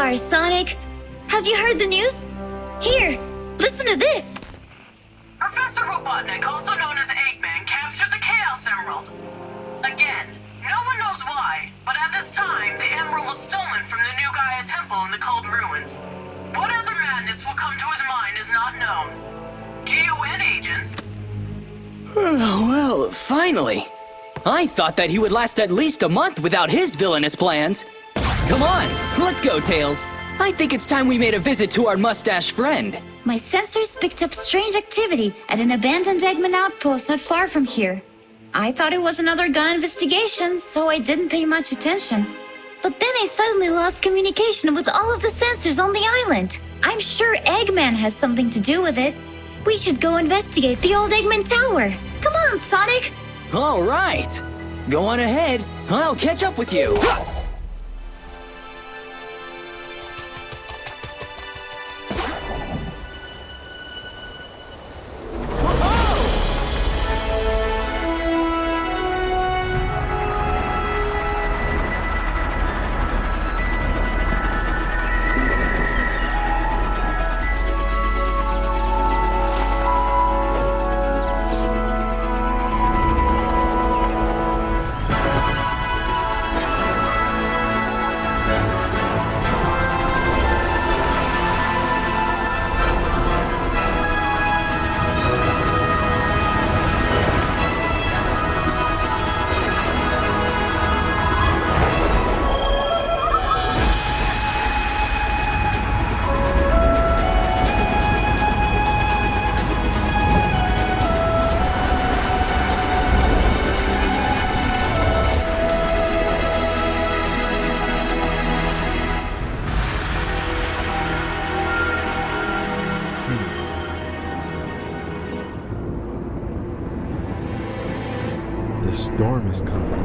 are, Sonic. Have you heard the news? Here, listen to this. Professor Robotnik, also known as Eggman, captured the Chaos Emerald. Again, no one knows why, but at this time, the emerald was stolen from the New Gaia Temple in the cold ruins. What other madness will come to his mind is not known. GUN agents... Well, finally. I thought that he would last at least a month without his villainous plans. Come on, let's go, Tails. I think it's time we made a visit to our mustache friend. My sensors picked up strange activity at an abandoned Eggman outpost not far from here. I thought it was another gun investigation, so I didn't pay much attention. But then I suddenly lost communication with all of the sensors on the island. I'm sure Eggman has something to do with it. We should go investigate the old Eggman Tower. Come on, Sonic! All right. Go on ahead. I'll catch up with you. The storm is coming.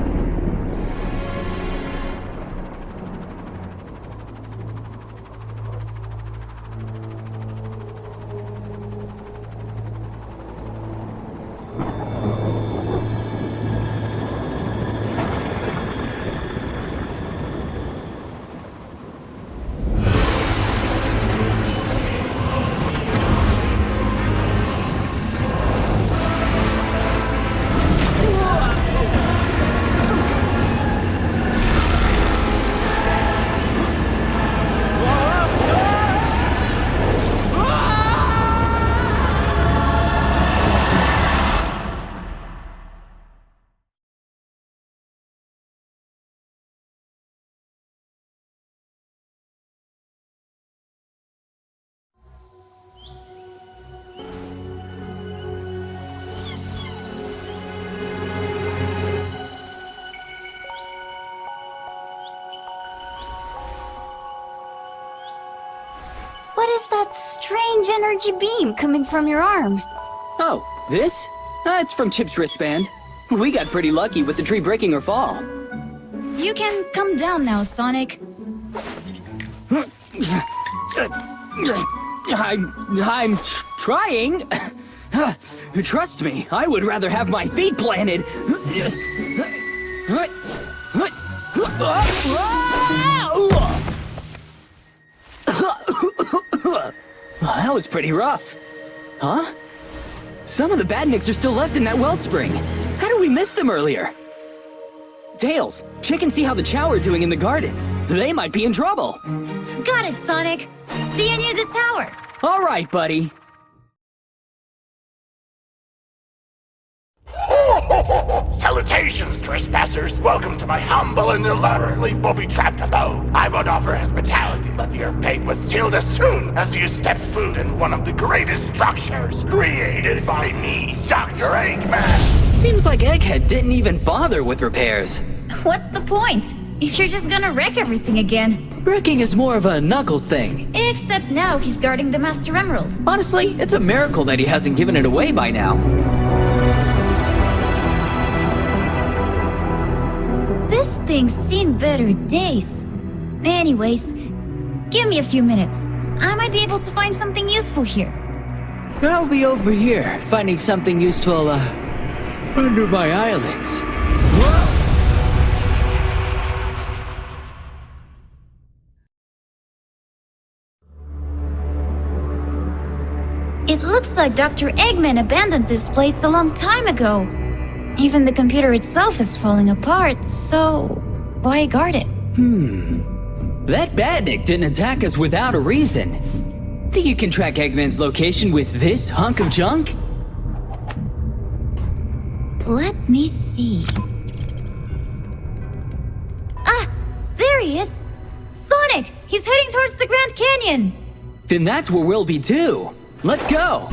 What is that strange energy beam coming from your arm? Oh, this? It's from Chip's wristband. We got pretty lucky with the tree breaking her fall. You can come down now, Sonic. I'm trying. Trust me, I would rather have my feet planted. That was pretty rough. Huh? Some of the badniks are still left in that wellspring. How did we miss them earlier? Tails, check and see how the Chow are doing in the gardens. They might be in trouble. Got it, Sonic. See you near the tower. All right, buddy. Salutations, trespassers! Welcome to my humble and elaborately booby-trapped abode. I would offer hospitality, but your fate was sealed as soon as you stepped foot in one of the greatest structures created by me, Dr. Eggman. Seems like Egghead didn't even bother with repairs. What's the point? If you're just gonna wreck everything again. Wrecking is more of a Knuckles thing. Except now he's guarding the Master Emerald. Honestly, it's a miracle that he hasn't given it away by now. This thing's seen better days. Anyways, give me a few minutes. I might be able to find something useful here. I'll be over here, finding something useful, under my eyelids. Whoa! like Dr. Eggman abandoned this place a long time ago. Even the computer itself is falling apart, so why guard it? That badnik didn't attack us without a reason. Think you can track Eggman's location with this hunk of junk? Let me see. Ah! There he is! Sonic! He's heading towards the Grand Canyon! Then that's where we'll be too. Let's go!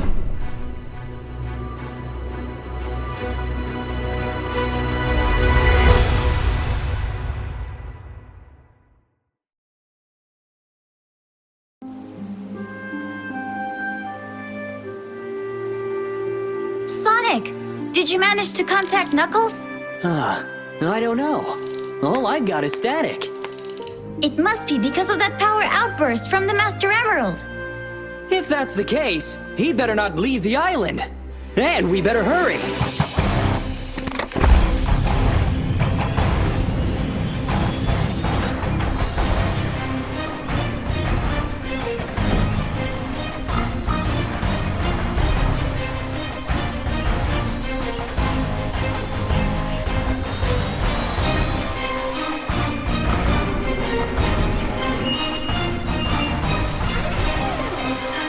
Sonic! Did you manage to contact Knuckles? I don't know. All I got is static. It must be because of that power outburst from the Master Emerald. If that's the case, he better not leave the island. And we better hurry.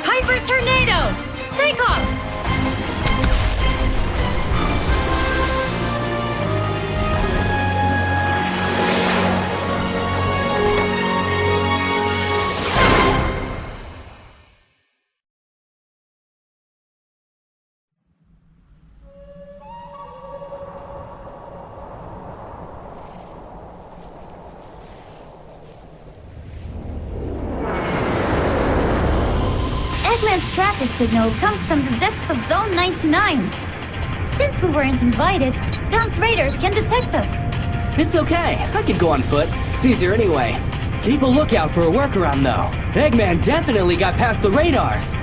Hyper Tornado! Take off! Eggman's tracker signal comes from the depths of Zone 99. Since we weren't invited, Gun's raiders can detect us. It's okay. I could go on foot. It's easier anyway. Keep a lookout for a workaround, though. Eggman definitely got past the radars.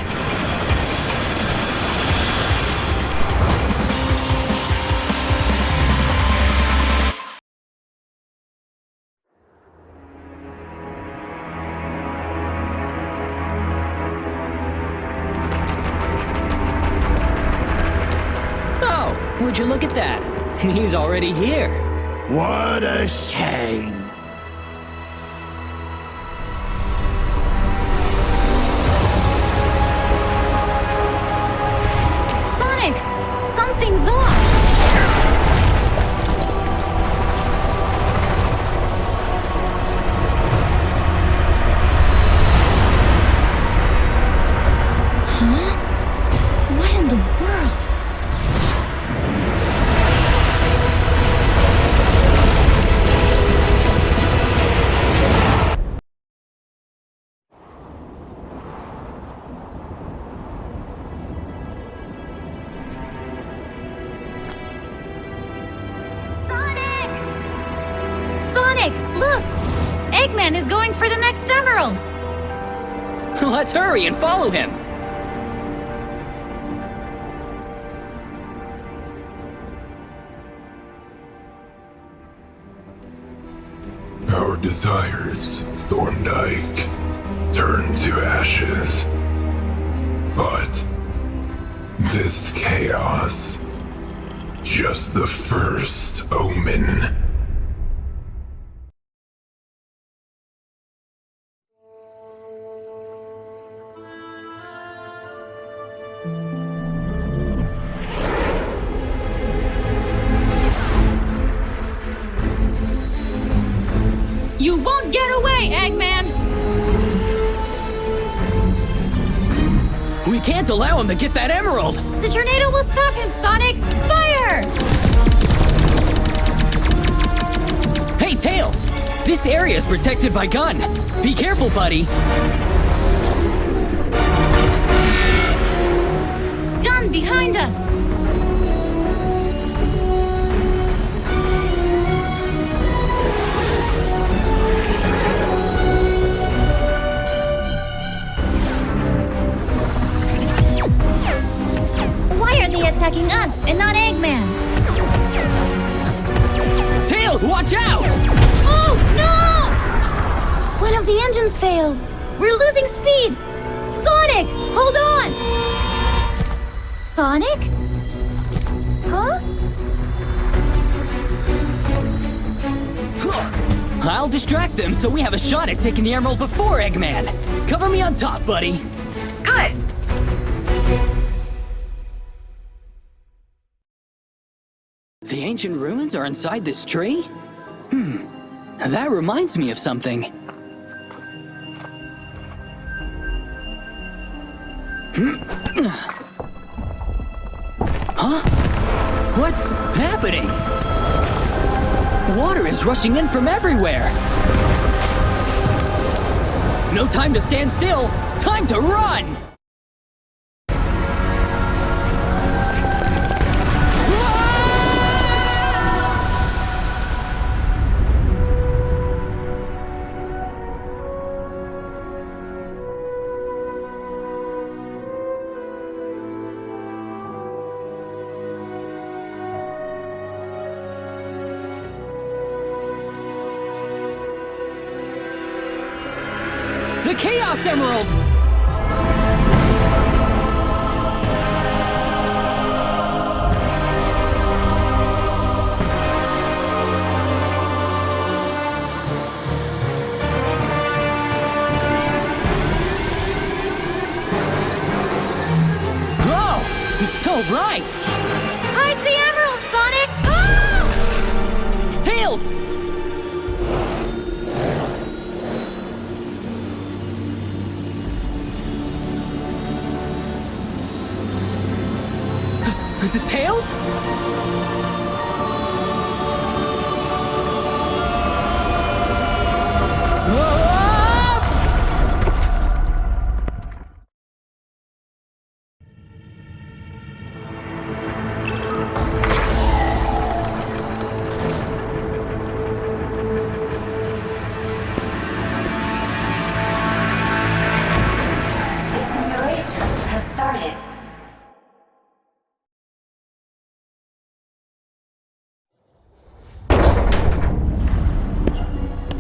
Oh, would you look at that? He's already here. What a shame. Sonic! Something's off! Huh? What in the world? Sonic, look! Eggman is going for the next emerald! Let's hurry and follow him. Our desires, Thorndyke, turn to ashes. But this chaos, just the first omen. You won't get away, Eggman! We can't allow him to get that emerald. The tornado will stop him, Sonic! Fire! Hey, Tails! This area is protected by Gun. Be careful, buddy. Gun behind us! Why are they attacking us and not Eggman? Tails, watch out! Oh, no! One of the engines failed. We're losing speed. Sonic, hold on! Sonic? Huh? I'll distract them so we have a shot at taking the emerald before Eggman. Cover me on top, buddy. Good. The ancient ruins are inside this tree? That reminds me of something. Huh? What's happening? Water is rushing in from everywhere. No time to stand still. Time to run! The Chaos Emerald! Oh, it's so bright! Hide the emerald, Sonic! Ah! Tails! The Tails? The simulation has started.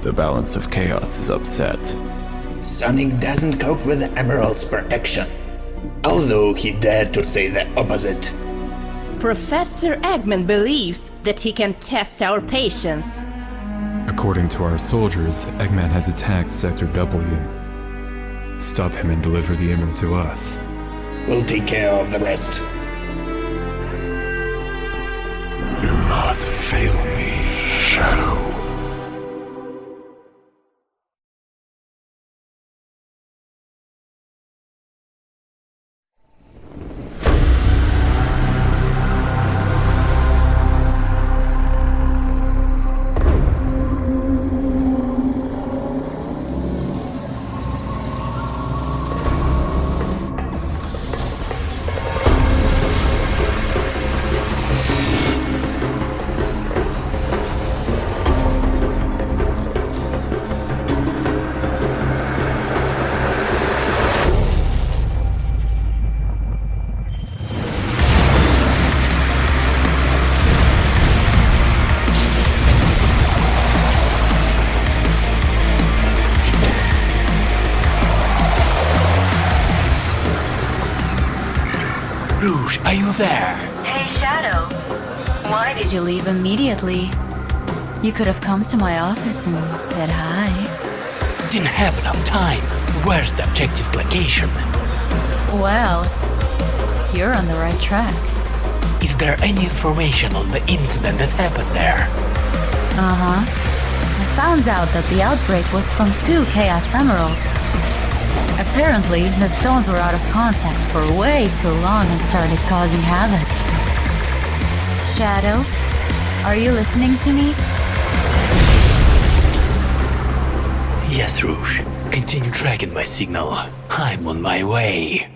The balance of chaos is upset. Sonic doesn't cope with the Emerald's protection, although he dared to say the opposite. Professor Eggman believes that he can test our patience. According to our soldiers, Eggman has attacked Sector W. Stop him and deliver the emerald to us. We'll take care of the rest. Do not fail me, Shadow. Rouge, are you there? Hey, Shadow. Why did you leave immediately? You could have come to my office and said hi. Didn't have enough time. Where's the objective's location? Well, you're on the right track. Is there any information on the incident that happened there? Uh-huh. I found out that the outbreak was from 2 Chaos Emeralds. Apparently, the stones were out of contact for way too long and started causing havoc. Shadow, are you listening to me? Yes, Rouge. Continue tracking my signal. I'm on my way.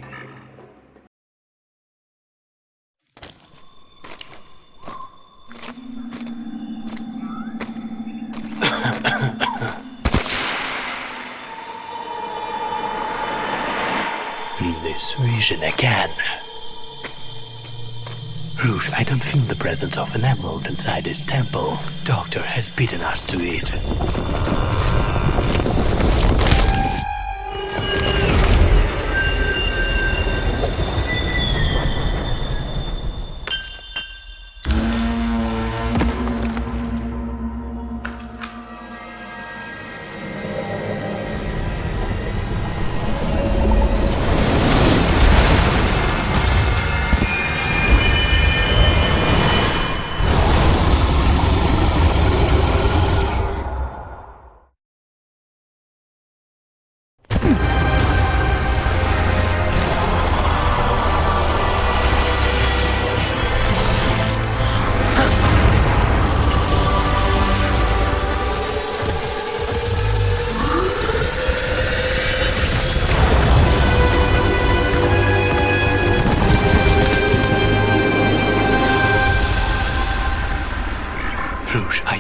This vision again. Rouge, I don't feel the presence of an emerald inside this temple. Doctor has beaten us to it.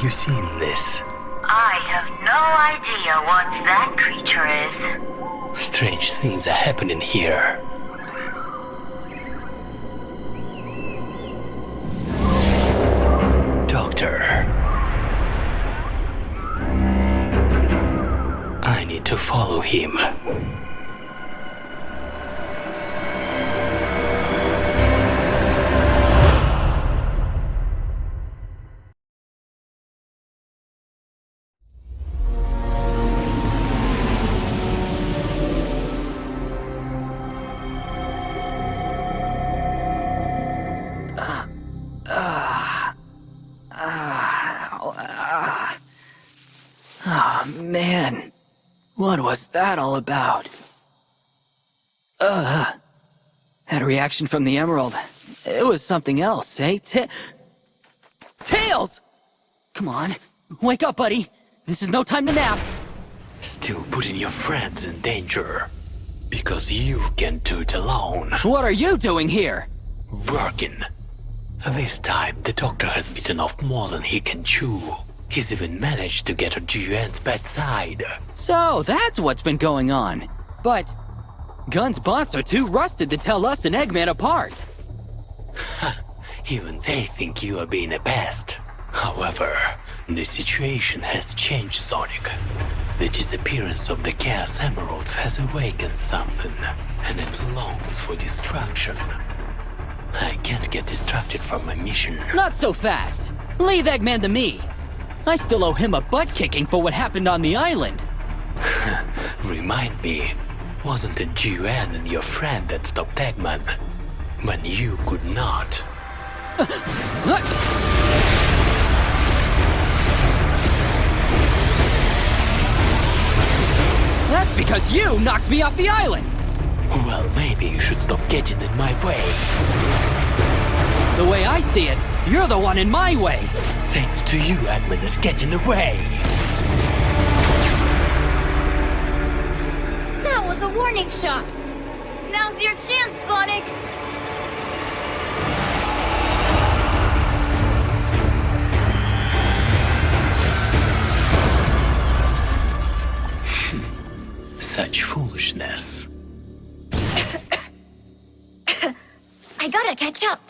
you seen this? I have no idea what that creature is. Strange things are happening here. Doctor. I need to follow him. Man, what was that all about? Had a reaction from the emerald. It was something else, eh? Tails! Come on, wake up, buddy. This is no time to nap. Still putting your friends in danger. Because you can't do it alone. What are you doing here? Working. This time, the doctor has bitten off more than he can chew. He's even managed to get to Juan's bedside. So, that's what's been going on. But Gun's bots are too rusted to tell us and Eggman apart. Even they think you are being a pest. However, the situation has changed, Sonic. The disappearance of the Chaos Emeralds has awakened something, and it longs for destruction. I can't get distracted from my mission. Not so fast. Leave Eggman to me. I still owe him a butt-kicking for what happened on the island. Remind me, wasn't it Juan and your friend that stopped Eggman? When you could not. That's because you knocked me off the island! Well, maybe you should stop getting in my way. The way I see it, you're the one in my way. Thanks to you, Eggman is getting away. That was a warning shot. Now's your chance, Sonic. Such foolishness. I gotta catch up.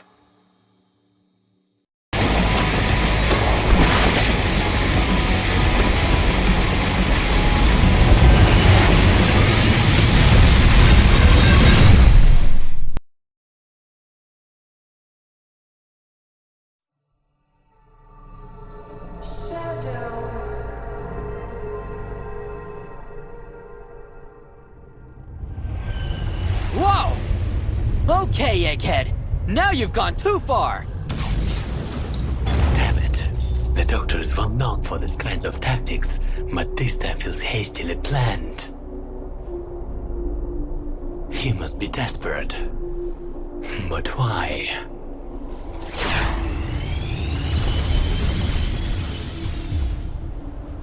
Whoa! Okay, Egghead. Now you've gone too far. Damn it. The Doctor is well known for these kinds of tactics, but this time feels hastily planned. He must be desperate. But why?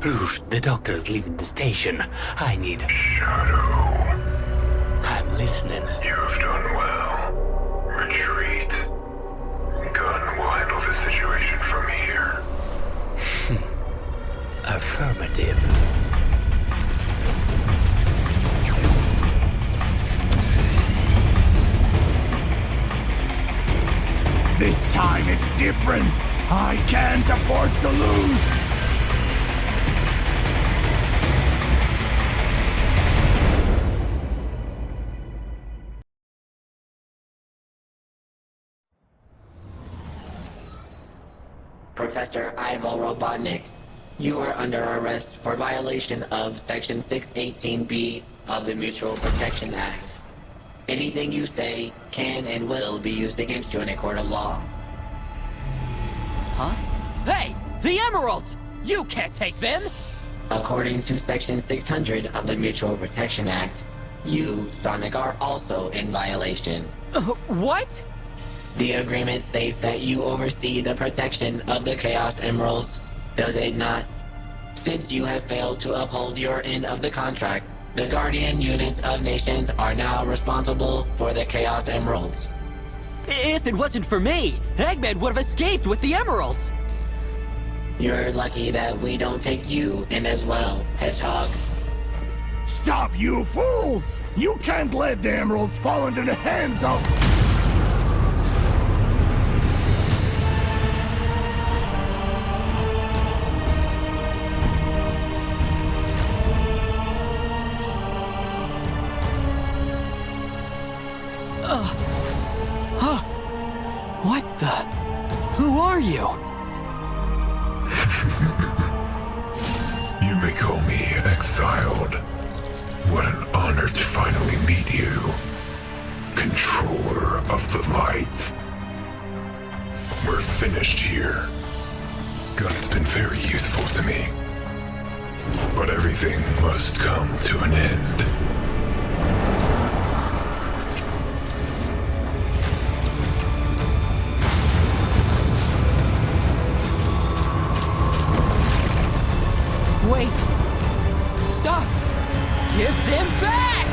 Rouge, the Doctor is leaving the station. I need... Shadow. I'm listening. You've done well. Retreat. Gun will handle the situation from here. Affirmative. This time it's different. I can't afford to lose. Professor Ivo Robotnik, you are under arrest for violation of Section 618B of the Mutual Protection Act. Anything you say can and will be used against you in a court of law. Huh? Hey! The emeralds! You can't take them! According to Section 600 of the Mutual Protection Act, you, Sonic, are also in violation. What? The agreement states that you oversee the protection of the Chaos Emeralds, does it not? Since you have failed to uphold your end of the contract, the Guardian units of nations are now responsible for the Chaos Emeralds. If it wasn't for me, Eggman would have escaped with the emeralds! You're lucky that we don't take you in as well, Hedgehog. Stop, you fools! You can't let the emeralds fall into the hands of... What the? Who are you? You may call me exiled. What an honor to finally meet you. Controller of the light. We're finished here. Gun's been very useful to me. But everything must come to an end. Wait! Stop! Give them back!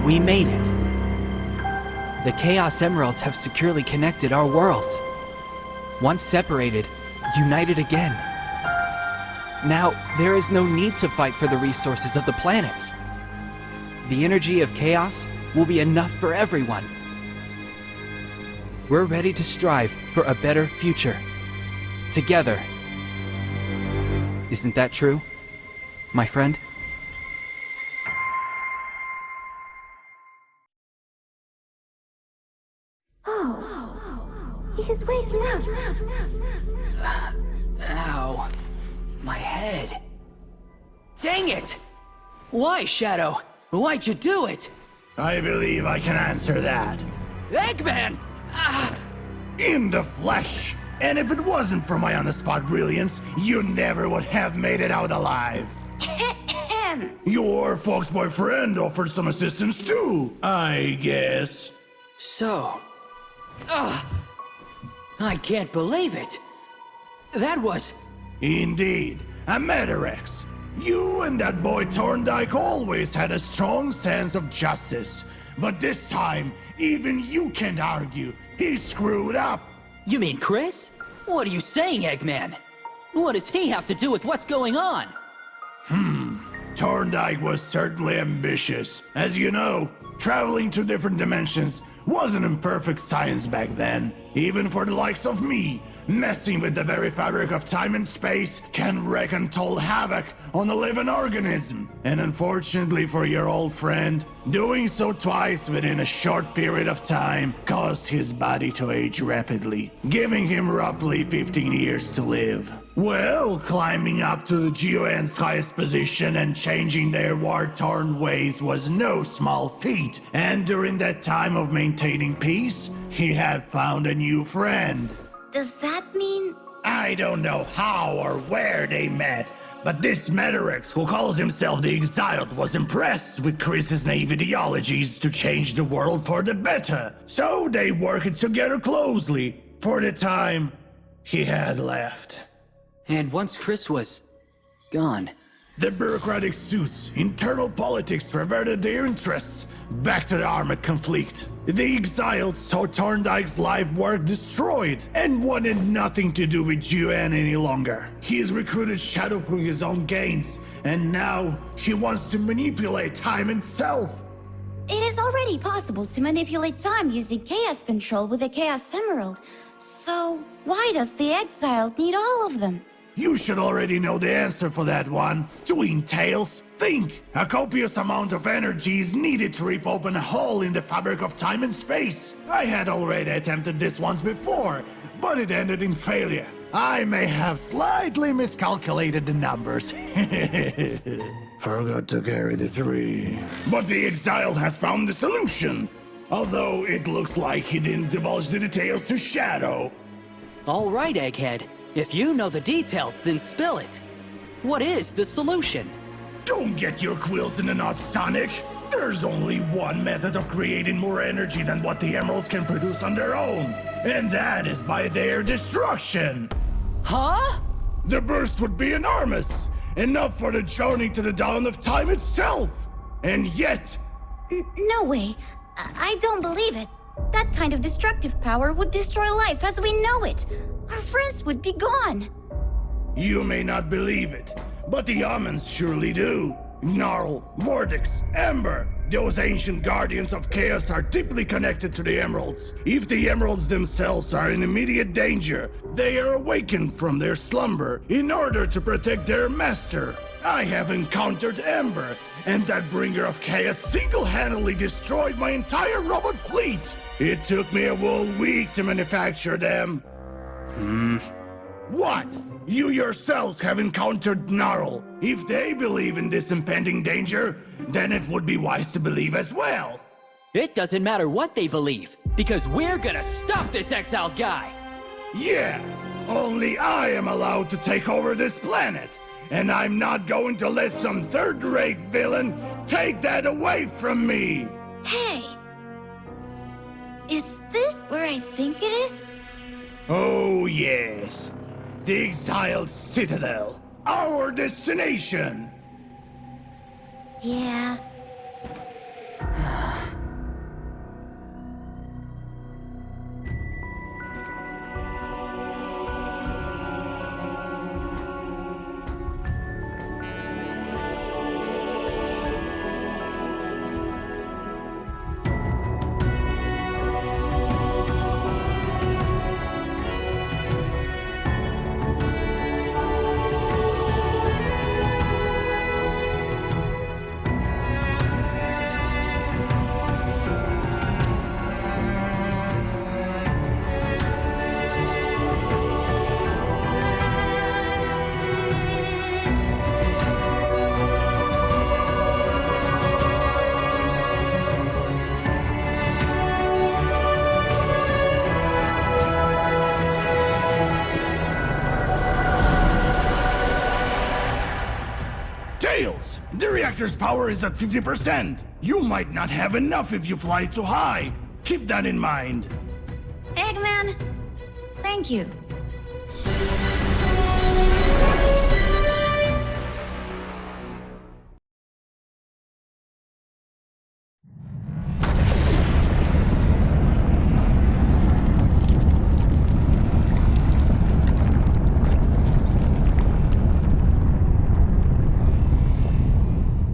We made it. The Chaos Emeralds have securely connected our worlds. Once separated, united again. Now, there is no need to fight for the resources of the planets. The energy of chaos will be enough for everyone. We're ready to strive for a better future. Together. Isn't that true, my friend? He's waking up. Ow. My head. Dang it! Why, Shadow? Why'd you do it? I believe I can answer that. Eggman! In the flesh! And if it wasn't for my on-the-spot brilliance, you never would have made it out alive. Your folks' boyfriend offered some assistance too, I guess. So... I can't believe it! That was... Indeed, a Metarex. You and that boy Thorndyke always had a strong sense of justice. But this time, even you can't argue. He screwed up. You mean Chris? What are you saying, Eggman? What does he have to do with what's going on? Thorndyke was certainly ambitious. As you know, traveling to different dimensions wasn't imperfect science back then. Even for the likes of me, messing with the very fabric of time and space can wreak untold havoc on a living organism. And unfortunately for your old friend, doing so twice within a short period of time caused his body to age rapidly, giving him roughly 15 years to live. Well, climbing up to the GON's highest position and changing their war-torn ways was no small feat, and during that time of maintaining peace, he had found a new friend. Does that mean... I don't know how or where they met, but this Metarex, who calls himself the Exiled, was impressed with Chris's naive ideologies to change the world for the better. So they worked together closely, for the time He had left. And once Chris was gone. The bureaucratic suits, internal politics reverted their interests back to the armed conflict. The exiled saw Thorndyke's life work destroyed and wanted nothing to do with UN any longer. He has recruited Shadow for his own gains, and now he wants to manipulate time itself. It is already possible to manipulate time using Chaos Control with the Chaos Emerald. So, why does the exiled need all of them? You should already know the answer for that one. Twin Tails, think! A copious amount of energy is needed to rip open a hole in the fabric of time and space. I had already attempted this once before, but it ended in failure. I may have slightly miscalculated the numbers. Forgot to carry the 3. But the exile has found the solution. Although it looks like he didn't divulge the details to Shadow. All right, Egghead. If you know the details, then spill it. What is the solution? Don't get your quills in a knot, Sonic. There's only one method of creating more energy than what the Emeralds can produce on their own. And that is by their destruction. Huh? The burst would be enormous. Enough for the journey to the dawn of time itself. And yet... No way. I don't believe it. That kind of destructive power would destroy life as we know it. Our friends would be gone. You may not believe it, but the Omens surely do. Gnarl, Vortex, Ember, those ancient guardians of chaos are deeply connected to the Emeralds. If the Emeralds themselves are in immediate danger, they are awakened from their slumber in order to protect their master. I have encountered Ember, and that bringer of chaos single-handedly destroyed my entire robot fleet. It took me a whole week to manufacture them. What? You yourselves have encountered Gnarl. If they believe in this impending danger, then it would be wise to believe as well. It doesn't matter what they believe, because we're gonna stop this exiled guy! Yeah, only I am allowed to take over this planet. And I'm not going to let some third-rate villain take that away from me! Hey! Is this where I think it is? Oh yes, the exiled citadel, our destination! Yeah. Tails, the reactor's power is at 50%. You might not have enough if you fly too high. Keep that in mind. Eggman, thank you.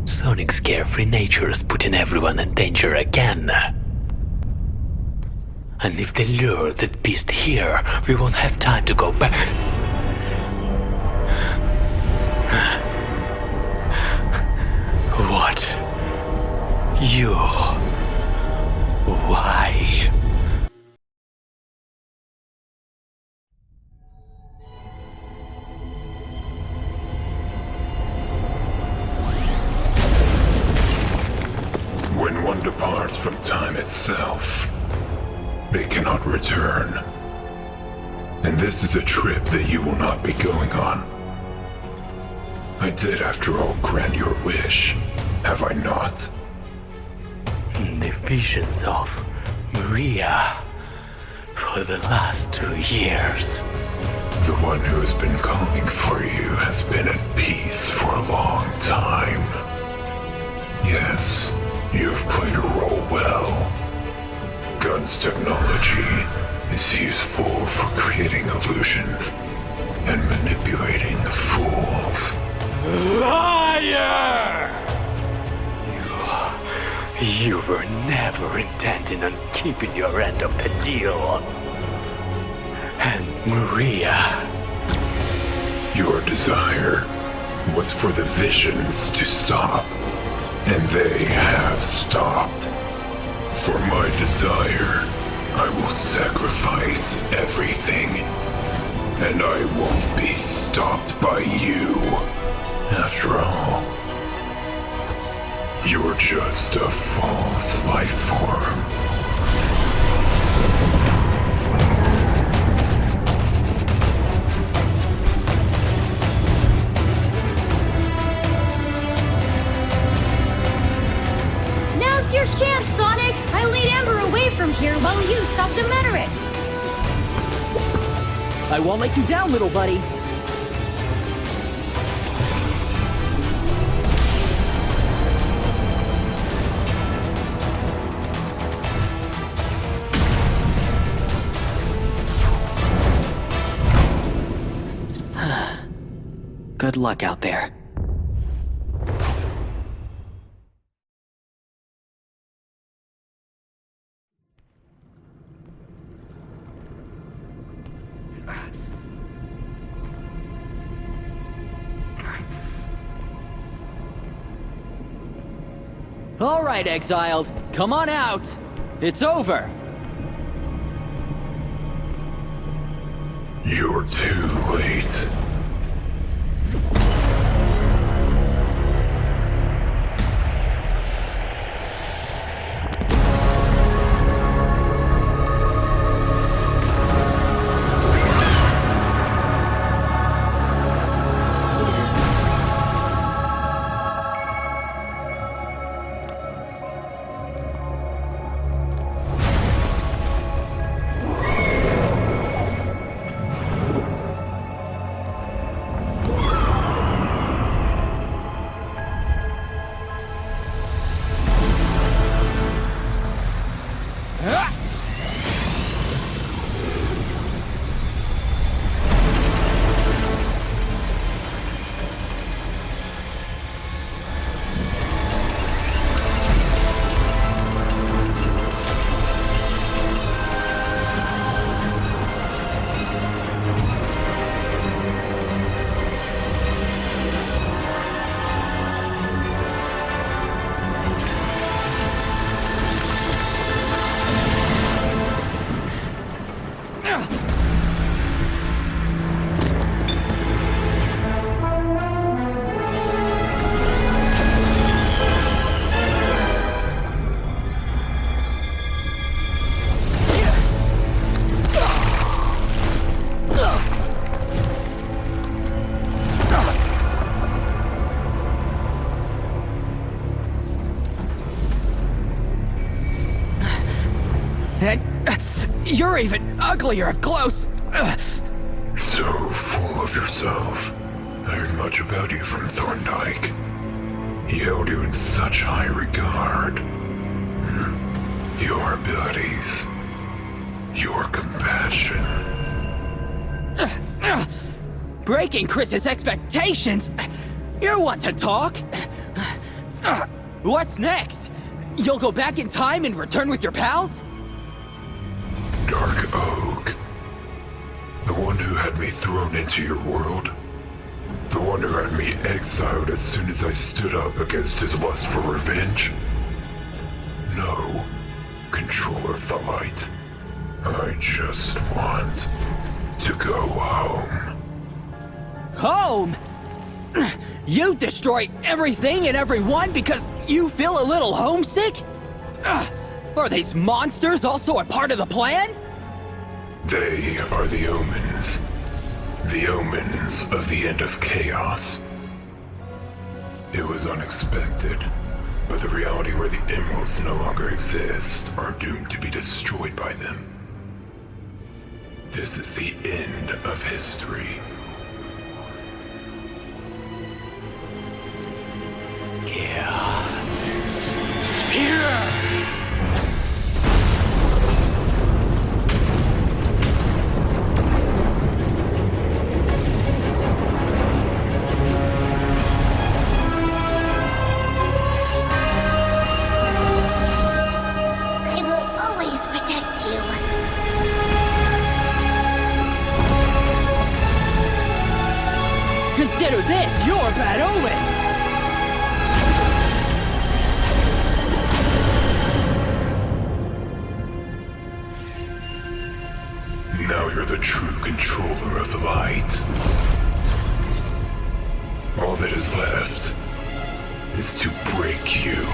Sonic's carefree nature is putting everyone in danger again. And if they lure that beast here, we won't have time to go back. What? You? Why? When one departs from time itself, they cannot return. And this is a trip that you will not be going on. I did, after all, grant your wish, have I not? The visions of Maria for the last 2 years. The one who has been calling for you has been at peace for a long time. Yes, you have played a role well. Gun's technology is useful for creating illusions and manipulating the fools. Liar! You were never intending on keeping your end of the deal. And Maria... Your desire was for the visions to stop, and they have stopped. For my desire, I will sacrifice everything, and I won't be stopped by you. After all, you're just a false life form. Now's your chance, Sonic! I lead Ember away from here while you stop the Menerics! I won't let you down, little buddy. Good luck out there. All right, exiled. Come on out. It's over. You're too late. And you're even uglier up close. So full of yourself. I heard much about you from Thorndyke. He held you in such high regard. Your abilities, your compassion. Breaking Chris's expectations? You're one to talk. What's next? You'll go back in time and return with your pals? Dark Oak. The one who had me thrown into your world. The one who had me exiled as soon as I stood up against his lust for revenge. No, controller of the light. I just want to go home. Home? You destroy everything and everyone because you feel a little homesick? Are these monsters also a part of the plan? They are the Omens. The Omens of the end of chaos. It was unexpected, but the reality where the Emeralds no longer exist are doomed to be destroyed by them. This is the end of history. Chaos. Spear! I will always protect you. Consider this your bad omen! Now you're the true controller of the light. All that is left is to break you.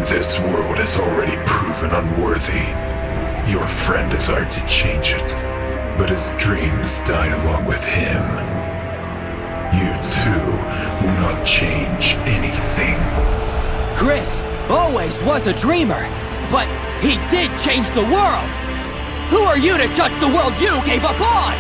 This world has already proven unworthy. Your friend desired to change it, but his dreams died along with him. You too will not change anything. Chris always was a dreamer, but he did change the world! Who are you to judge the world you gave up on?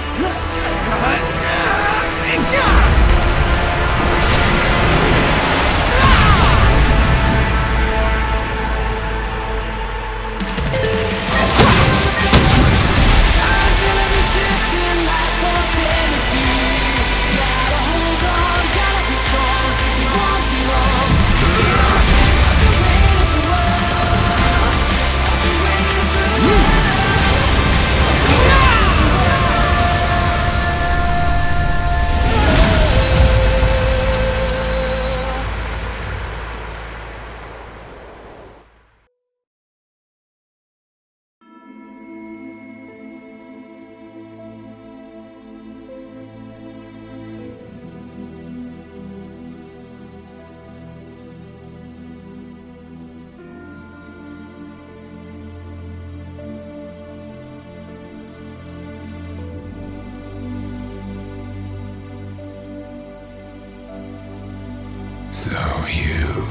So you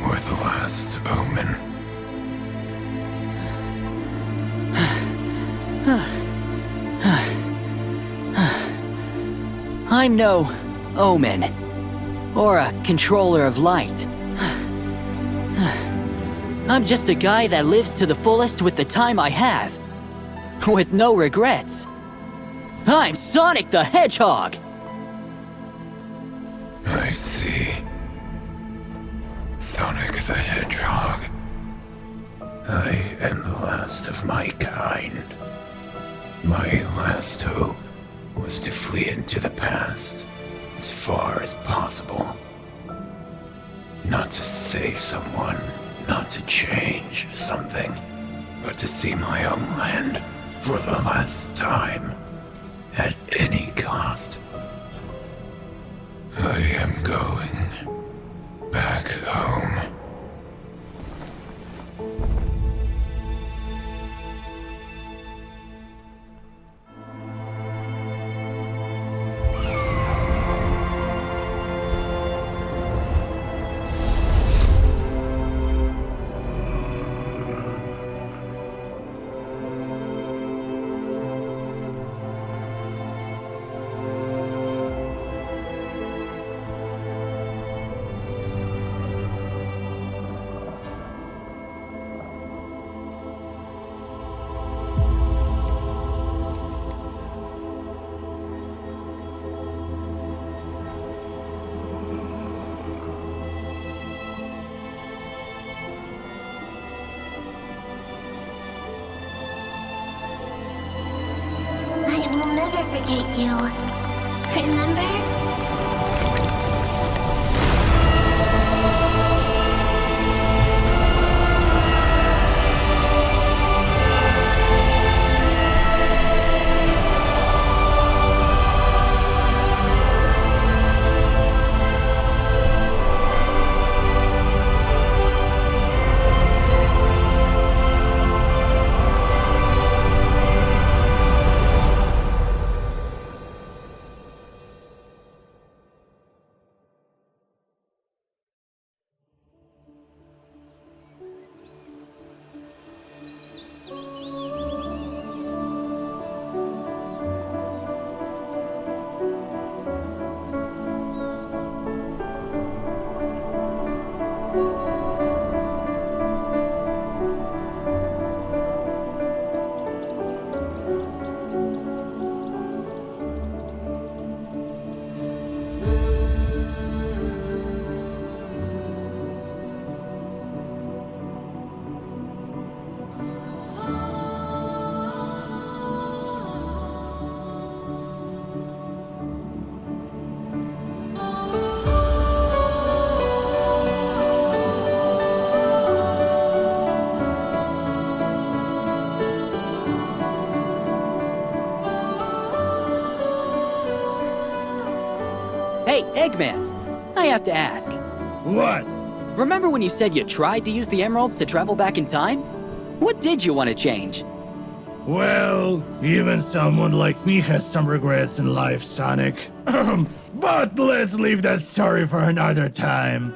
were the last Omen. I'm no Omen, or a controller of light. I'm just a guy that lives to the fullest with the time I have, with no regrets. I'm Sonic the Hedgehog! I see. Sonic the Hedgehog. I am the last of my kind. My last hope was to flee into the past as far as possible. Not to save someone, not to change something, but to see my own land for the last time, at any cost. I am going back home. I will never forget you. Remember? Hey, Eggman! I have to ask. What? Remember when you said you tried to use the emeralds to travel back in time? What did you want to change? Well, even someone like me has some regrets in life, Sonic. But let's leave that story for another time.